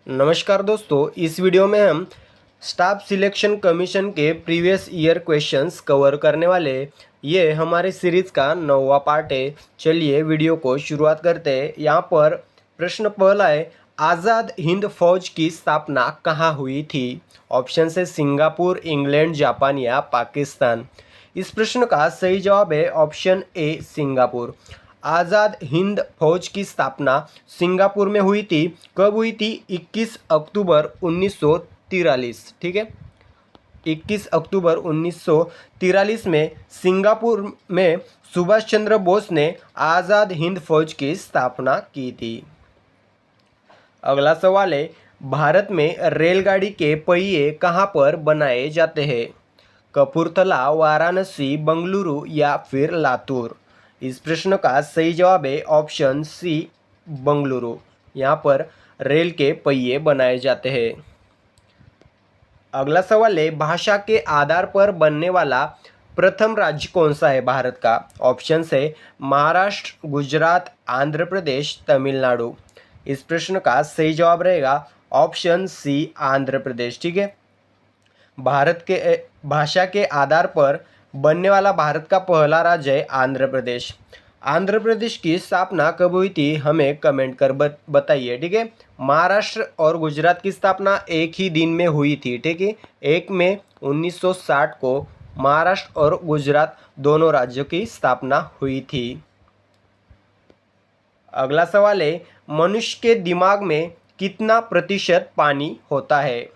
नमस्कार दोस्तों, इस वीडियो में हम स्टाफ सिलेक्शन कमीशन के प्रीवियस ईयर क्वेश्चंस कवर करने वाले। ये हमारे सीरीज़ का 9वां पार्ट है। चलिए वीडियो को शुरुआत करते हैं। यहाँ पर प्रश्न पहला है, आज़ाद हिंद फौज की स्थापना कहाँ हुई थी? ऑप्शन है सिंगापुर, इंग्लैंड, जापान या पाकिस्तान। इस प्रश्न का सही जवाब है option A Singapore. Azad Hind फौज की स्थापना सिंगापुर में हुई थी। कब हुई थी? 21 अक्टूबर 1943। ठीक है, 21 अक्टूबर 1943 में सिंगापुर में सुभाष चंद्र बोस ने आज़ाद हिंद फौज की स्थापना की थी। अगला सवाल है, भारत में रेलगाड़ी के पहिए कहाँ पर बनाए जाते हैं? कपूरथला, वाराणसी, बंगलुरु या फिर लातूर। इस प्रश्न का सही जवाब है ऑप्शन सी बंगलुरु। यहाँ पर रेल के पहिए बनाए जाते हैं। अगला सवाल है, भाषा के आधार पर बनने वाला प्रथम राज्य कौन सा है भारत का? ऑप्शन है महाराष्ट्र, गुजरात, आंध्र प्रदेश, तमिलनाडु। इस प्रश्न का सही जवाब रहेगा ऑप्शन सी आंध्र प्रदेश। ठीक है, भारत के भाषा के आधार पर बनने वाला भारत का पहला राज्य है आंध्र प्रदेश। आंध्र प्रदेश की स्थापना कब हुई थी? हमें कमेंट कर बताइए। ठीक है, महाराष्ट्र और गुजरात की स्थापना एक ही दिन में हुई थी। ठीक है, 1 मई 1960 को महाराष्ट्र और गुजरात दोनों राज्यों की स्थापना हुई थी। अगला सवाल है, मनुष्य के दिमाग में कितना प्रतिशत पानी होता है?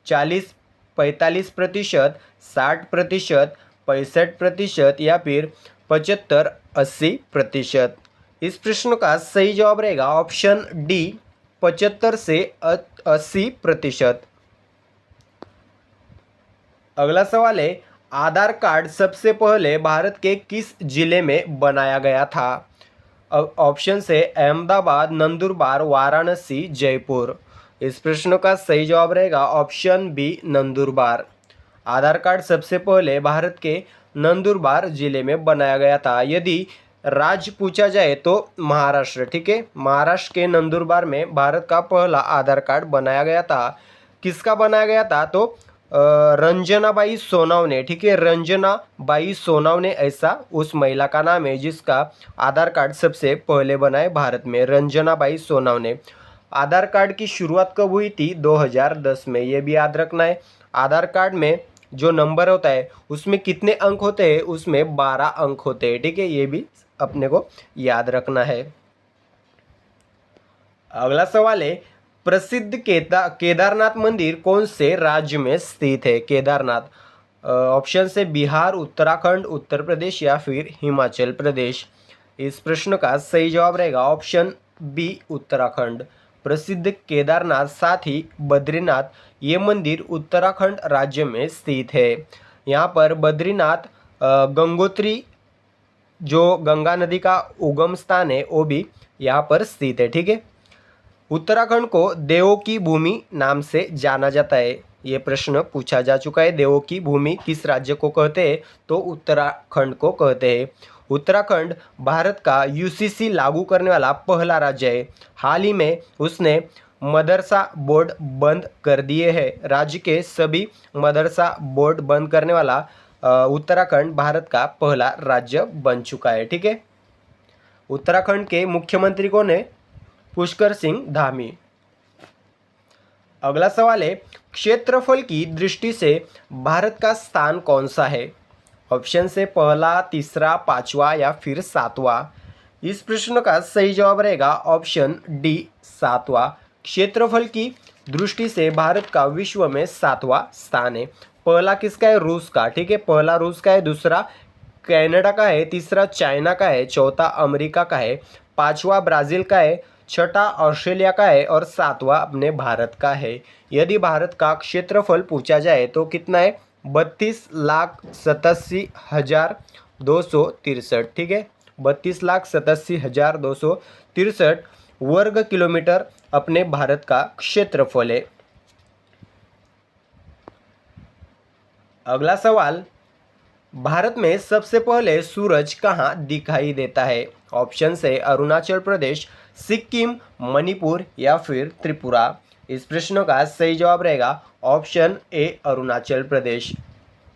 40, 45%, 60%, 65% या फिर 75, 80%। इस प्रश्न का सही जवाब रहेगा ऑप्शन डी 75 से 80%। अगला सवाल है, आधार कार्ड सबसे पहले भारत के किस जिले में बनाया गया था? ऑप्शन है अहमदाबाद, नंदुरबार, वाराणसी, जयपुर। इस प्रश्न का सही जवाब रहेगा ऑप्शन बी नंदुरबार। आधार कार्ड सबसे पहले भारत के नंदुरबार जिले में बनाया गया था। यदि राज्य पूछा जाए तो महाराष्ट्र। ठीक है, महाराष्ट्र के नंदुरबार में भारत का पहला आधार कार्ड बनाया गया था। किसका बनाया गया था? तो रंजनाबाई सोनावने। ठीक है, रंजनाबाई सोनावने ऐसा उस महिला का नाम है जिसका आधार कार्ड सबसे पहले बनाए भारत में, रंजनाबाई सोनावने। आधार कार्ड की शुरुआत कब हुई थी? 2010 में। ये भी याद रखना है। आधार कार्ड में जो नंबर होता है उसमें कितने अंक होते हैं? उसमें 12 अंक होते हैं। ठीक है, ये भी अपने को याद रखना है। अगला सवाल है, प्रसिद्ध केदारनाथ मंदिर कौन से राज्य में स्थित है? केदारनाथ। ऑप्शन से बिहार, उत्तराखंड, उत्तर प्रदेश या फिर हिमाचल प्रदेश। इस प्रश्न का सही जवाब रहेगा ऑप्शन बी उत्तराखंड। प्रसिद्ध केदारनाथ साथ ही बद्रीनाथ, ये मंदिर उत्तराखंड राज्य में स्थित है। यहाँ पर बद्रीनाथ गंगोत्री जो गंगा नदी का उगम स्थान है वो भी यहाँ पर स्थित है। ठीक है, उत्तराखंड को देवों की भूमि नाम से जाना जाता है। ये प्रश्न पूछा जा चुका है। देवों की भूमि किस राज्य को कहते हैं? तो उत्तराखंड को कहते हैं। उत्तराखंड भारत का यूसीसी लागू करने वाला पहला राज्य है। हाल ही में उसने मदरसा बोर्ड बंद कर दिए हैं। राज्य के सभी मदरसा बोर्ड बंद करने वाला उत्तराखंड भारत का पहला राज्य बन चुका है। ठीक है, उत्तराखंड के मुख्यमंत्री कौन है? पुष्कर सिंह धामी। अगला सवाल है, क्षेत्रफल की दृष्टि से भारत का स्थान कौन सा है? ऑप्शन से पहला, तीसरा, पांचवा या फिर सातवां। इस प्रश्न का सही जवाब रहेगा ऑप्शन डी 7वां। क्षेत्रफल की दृष्टि से भारत का विश्व में 7वां स्थान है। पहला किसका है? रूस का। ठीक है, पहला रूस का है, दूसरा कनाडा का है, तीसरा चाइना का है, चौथा अमेरिका का है, पांचवा ब्राज़ील का है, छठा ऑस्ट्रेलिया का है और सातवां अपने भारत का है। यदि भारत का क्षेत्रफल पूछा जाए तो कितना है? 32,87,263। ठीक है, 32,87,263 वर्ग किलोमीटर अपने भारत का क्षेत्रफल है। अगला सवाल, भारत में सबसे पहले सूरज कहाँ दिखाई देता है? ऑप्शन है अरुणाचल प्रदेश, सिक्किम, मणिपुर या फिर त्रिपुरा। इस प्रश्न का सही जवाब रहेगा ऑप्शन ए अरुणाचल प्रदेश।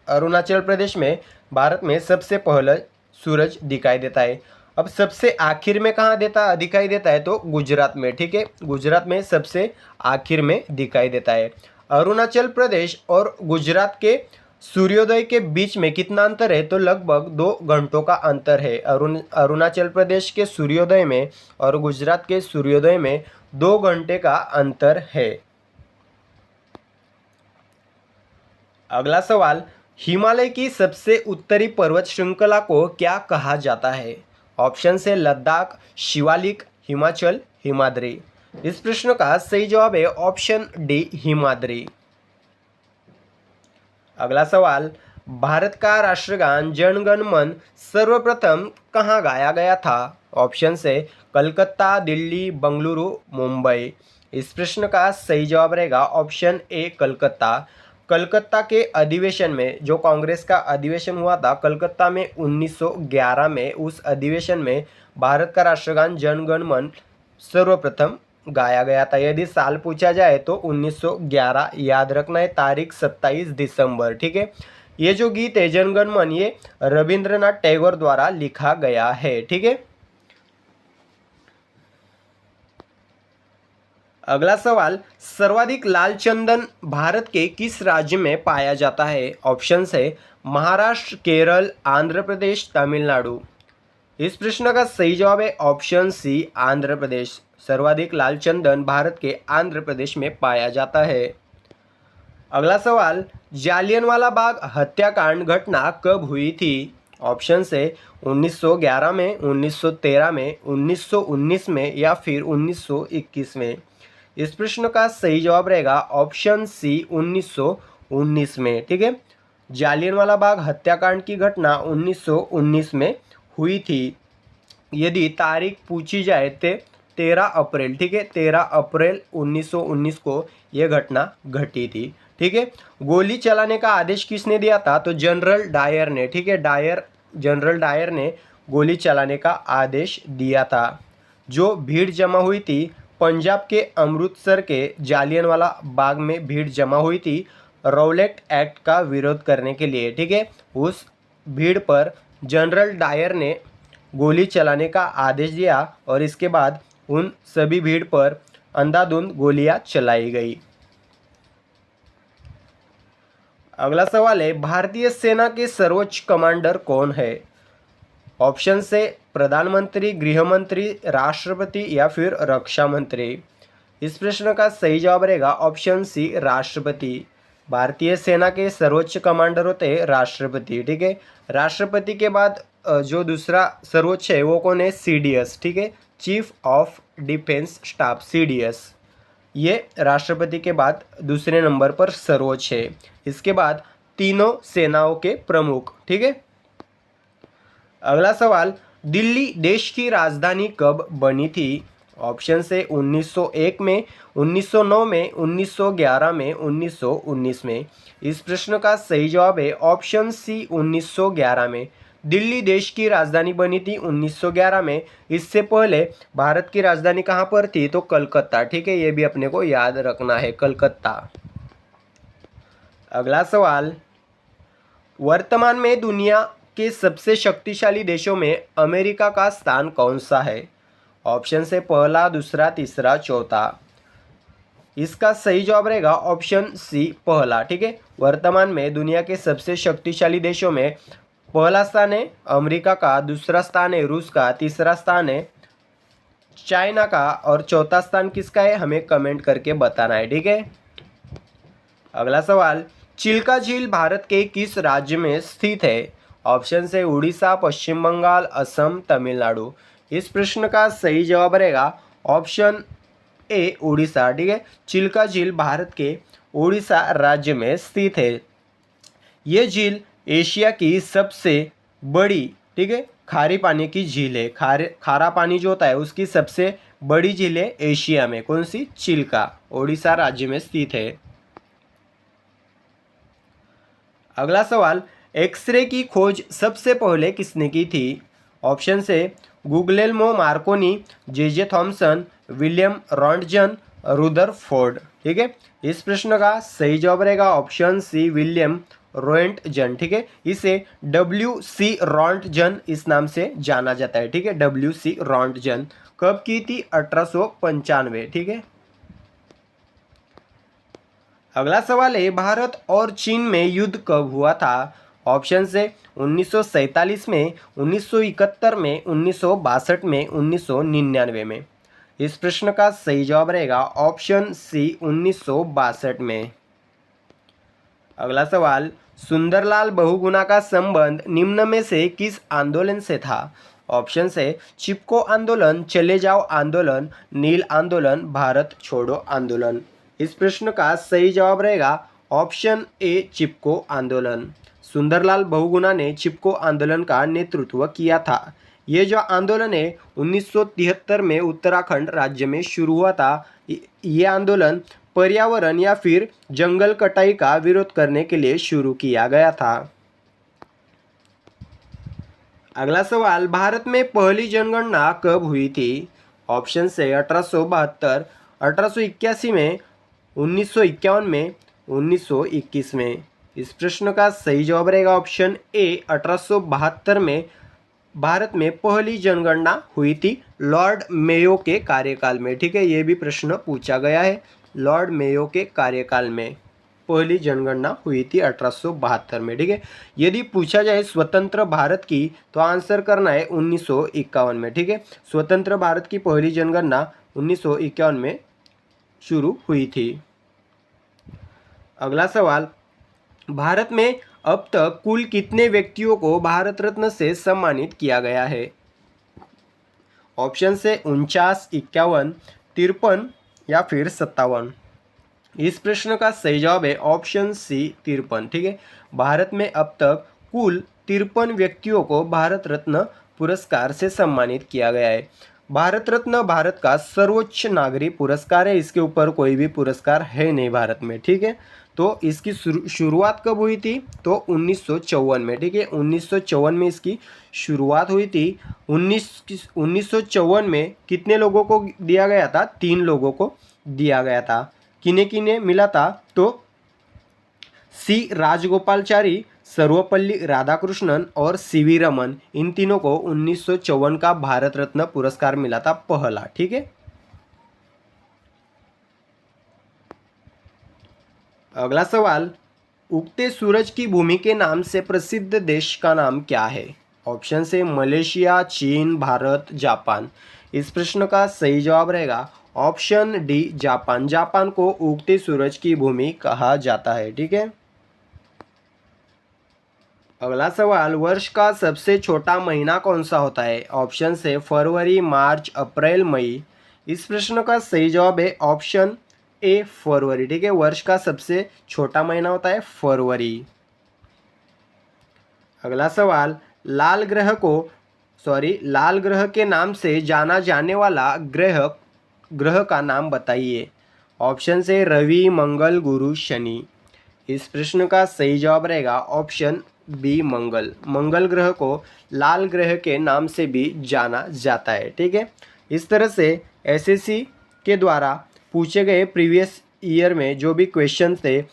अरुणाचल प्रदेश में भारत में सबसे पहले सूरज दिखाई देता है। अब सबसे आखिर में कहाँ दिखाई देता है तो गुजरात में, ठीक है, गुजरात में सबसे आखिर में दिखाई देता है। अरुणाचल प्रदेश और गुजरात के सूर्योदय के बीच में कितना अंतर है तो लगभग 2 घंटों का अंतर है। अरुणाचल प्रदेश के सूर्योदय में और गुजरात के सूर्योदय में 2 घंटे का अंतर है। अगला सवाल, हिमालय की सबसे उत्तरी पर्वत श्रृंखला को क्या कहा जाता है? ऑप्शन से लद्दाख, शिवालिक, हिमाचल, हिमाद्री। इस प्रश्न का सही जवाब है ऑप्शन डी हिमाद्री। अगला सवाल, भारत का राष्ट्रगान जन गण मन सर्वप्रथम कहाँ गाया गया था? ऑप्शन से कलकत्ता, दिल्ली, बंगलुरु, मुंबई। इस प्रश्न का सही जवाब रहेगा ऑप्शन ए कलकत्ता। कलकत्ता के अधिवेशन में, जो कांग्रेस का अधिवेशन हुआ था कलकत्ता में 1911 में, उस अधिवेशन में भारत का राष्ट्रगान जन गण मन सर्वप्रथम गाया गया था। यदि साल पूछा जाए तो 1911 याद रखना है, तारीख 27 दिसंबर, ठीक है। ये जो गीत है जन गण मन, ये रविंद्रनाथ टैगोर द्वारा लिखा गया है, ठीक है। अगला सवाल, सर्वाधिक लाल चंदन भारत के किस राज्य में पाया जाता है? ऑप्शन है महाराष्ट्र, केरल, आंध्र प्रदेश, तमिलनाडु। इस प्रश्न का सही जवाब है ऑप्शन सी आंध्र प्रदेश। सर्वाधिक लाल चंदन भारत के आंध्र प्रदेश में पाया जाता है। अगला सवाल, जालियनवाला बाग हत्याकांड घटना कब हुई थी? ऑप्शन है 1911 में, 1913 में, 1919 में या फिर 1921 में। इस प्रश्न का सही जवाब रहेगा ऑप्शन सी 1919 में, ठीक है। जालियनवाला बाग हत्याकांड की घटना 1919 में हुई थी। यदि तारीख पूछी जाए तो 13 अप्रैल, ठीक है, 13 अप्रैल 1919 को यह घटना घटी थी, ठीक है। गोली चलाने का आदेश किसने दिया था तो जनरल डायर ने, ठीक है, जनरल डायर ने गोली चलाने का आदेश दिया था। जो भीड़ जमा हुई थी पंजाब के अमृतसर के जालियनवाला बाग में भीड़ जमा हुई थी रौलेट एक्ट का विरोध करने के लिए, ठीक है। उस भीड़ पर जनरल डायर ने गोली चलाने का आदेश दिया और इसके बाद उन सभी भीड़ पर अंधाधुंध गोलियां चलाई गई। अगला सवाल है, भारतीय सेना के सर्वोच्च कमांडर कौन है? ऑप्शन से प्रधानमंत्री, गृह मंत्री, राष्ट्रपति या फिर रक्षा मंत्री। इस प्रश्न का सही जवाब रहेगा ऑप्शन सी राष्ट्रपति। भारतीय सेना के सर्वोच्च कमांडर होते हैं राष्ट्रपति, ठीक है। राष्ट्रपति के बाद जो दूसरा सर्वोच्च है वो कौन है? सीडीएस, ठीक है, chief of defence staff, CDS. ये राष्ट्रपति के बाद दूसरे नंबर पर सर्वोच्च है। इसके बाद तीनों सेनाओं के प्रमुख, ठीक है। अगला सवाल, दिल्ली देश की राजधानी कब बनी थी? ऑप्शन से 1901 में, 1909 में, 1911 में, 1919 में। इस प्रश्न का सही जवाब है ऑप्शन सी 1911 में। दिल्ली देश की राजधानी बनी थी 1911 में। इससे पहले भारत की राजधानी कहाँ पर थी तो कलकत्ता, ठीक है, ये भी अपने को याद रखना है, कलकत्ता। अगला सवाल, वर्तमान में दुनिया के सबसे शक्तिशाली देशों में अमेरिका का स्थान कौन सा है? ऑप्शन से पहला, दूसरा, तीसरा, चौथा। इसका सही जवाब रहेगा ऑप्शन सी पहला, ठीक है। वर्तमान में दुनिया के सबसे शक्तिशाली देशों में पहला स्थान है अमेरिका का, दूसरा स्थान है रूस का, तीसरा स्थान है चाइना का और चौथा स्थान किसका है हमें कमेंट करके बताना है, ठीक है। अगला सवाल, चिल्का झील भारत के किस राज्य में स्थित है? ऑप्शन से उड़ीसा, पश्चिम बंगाल, असम, तमिलनाडु। इस प्रश्न का सही जवाब रहेगा ऑप्शन ए उड़ीसा, ठीक है। चिल्का झील भारत के उड़ीसा राज्य में स्थित है। ये झील एशिया की सबसे बड़ी, ठीक है, खारे पानी की झील है। खारा पानी जो होता है उसकी सबसे बड़ी झील है एशिया में, कौन सी? चिल्का, उड़ीसा राज्य में स्थित है। अगला सवाल, एक्सरे की खोज सबसे पहले किसने की थी? ऑप्शन से Guglielmo Marconi, J Thomson, William Roentgen, Rutherford. ठीक है, इस प्रश्न का सही जवाब रहेगा ऑप्शन सी विलियम रोएंटजन। ठीक है, इसे WC रॉन्टजन इस नाम से जाना जाता है। ठीक है, WC रॉन्टजन कब की थी? 1895। ठीक है, अगला सवाल है भारत और चीन में युद्ध कब हुआ था? ऑप्शन से 1947 में, 1971 में, 1962 में, 1999 में। इस प्रश्न का सही जवाब रहेगा ऑप्शन सी 1962 में। अगला सवाल, सुंदरलाल बहुगुणा का संबंध निम्न में से किस आंदोलन से था? ऑप्शन से चिपको आंदोलन, चले जाओ आंदोलन, नील आंदोलन, भारत छोड़ो आंदोलन। इस प्रश्न का सही जवाब रहेगा ऑप्शन ए चिपको आंदोलन। सुंदरलाल बहुगुणा ने चिपको आंदोलन का नेतृत्व किया था। ये जो आंदोलन है 1973 में उत्तराखंड राज्य में शुरू हुआ था। ये आंदोलन पर्यावरण या फिर जंगल कटाई का विरोध करने के लिए शुरू किया गया था। अगला सवाल, भारत में पहली जनगणना कब हुई थी? ऑप्शन से 1872, 1881 में, 1951 में, 1921 में। इस प्रश्न का सही जवाब रहेगा ऑप्शन ए 1872 में भारत में पहली जनगणना हुई थी लॉर्ड मेयो के कार्यकाल में। ठीक है, ये भी प्रश्न पूछा गया है। लॉर्ड मेयो के कार्यकाल में पहली जनगणना हुई थी 1872 में। ठीक है, यदि पूछा जाए स्वतंत्र भारत की तो आंसर करना है 1951 में। ठीक है, स्वतंत्र भारत की पहली जनगणना 1951 में शुरू हुई थी। अगला सवाल, भारत में अब तक कुल कितने व्यक्तियों को भारत रत्न से सम्मानित किया गया है? ऑप्शन से 49, 51, 53 या फिर 57। इस प्रश्न का सही जवाब है ऑप्शन सी 53। ठीक है, भारत में अब तक कुल 53 व्यक्तियों को भारत रत्न पुरस्कार से सम्मानित किया गया है। भारत रत्न भारत का सर्वोच्च नागरिक पुरस्कार है। इसके ऊपर कोई भी पुरस्कार है नहीं भारत में। ठीक है, तो इसकी शुरुआत कब हुई थी? तो 1954 में। ठीक है, 1954 में इसकी शुरुआत हुई थी। 1954 में कितने लोगों को दिया गया था? 3 लोगों को दिया गया था। किन्हें किन्हें मिला था? तो सी राजगोपालचारी, सर्वपल्ली राधाकृष्णन और CV रमन, इन तीनों को 1954 का भारत रत्न पुरस्कार मिला था पहला। ठीक है, अगला सवाल, उगते सूरज की भूमि के नाम से प्रसिद्ध देश का नाम क्या है? ऑप्शन से मलेशिया, चीन, भारत, जापान। इस प्रश्न का सही जवाब रहेगा ऑप्शन डी जापान। जापान को उगते सूरज की भूमि कहा जाता है। ठीक है, अगला सवाल, वर्ष का सबसे छोटा महीना कौन सा होता है? ऑप्शन से फरवरी, मार्च, अप्रैल, मई। इस प्रश्न का सही जवाब है ऑप्शन ए फरवरी। ठीक है, वर्ष का सबसे छोटा महीना होता है फरवरी। अगला सवाल, लाल ग्रह के नाम से जाना जाने वाला ग्रह का नाम बताइए। ऑप्शन से रवि, मंगल, गुरु, शनि। इस प्रश्न का सही जवाब रहेगा ऑप्शन बी मंगल। मंगल ग्रह को लाल ग्रह के नाम से भी जाना जाता है। ठीक है, इस तरह से SSC के द्वारा पूछे गए प्रीवियस ईयर में जो भी क्वेश्चन थे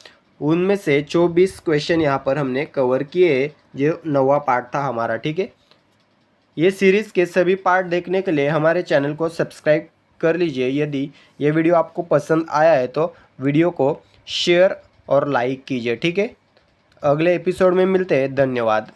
उनमें से 24 क्वेश्चन यहाँ पर हमने कवर किए, जो 9वां पार्ट था हमारा। ठीक है, ये सीरीज़ के सभी पार्ट देखने के लिए हमारे चैनल को सब्सक्राइब कर लीजिए। यदि ये वीडियो आपको पसंद आया है तो वीडियो को शेयर और लाइक कीजिए। ठीक है, अगले एपिसोड में मिलते हैं। धन्यवाद।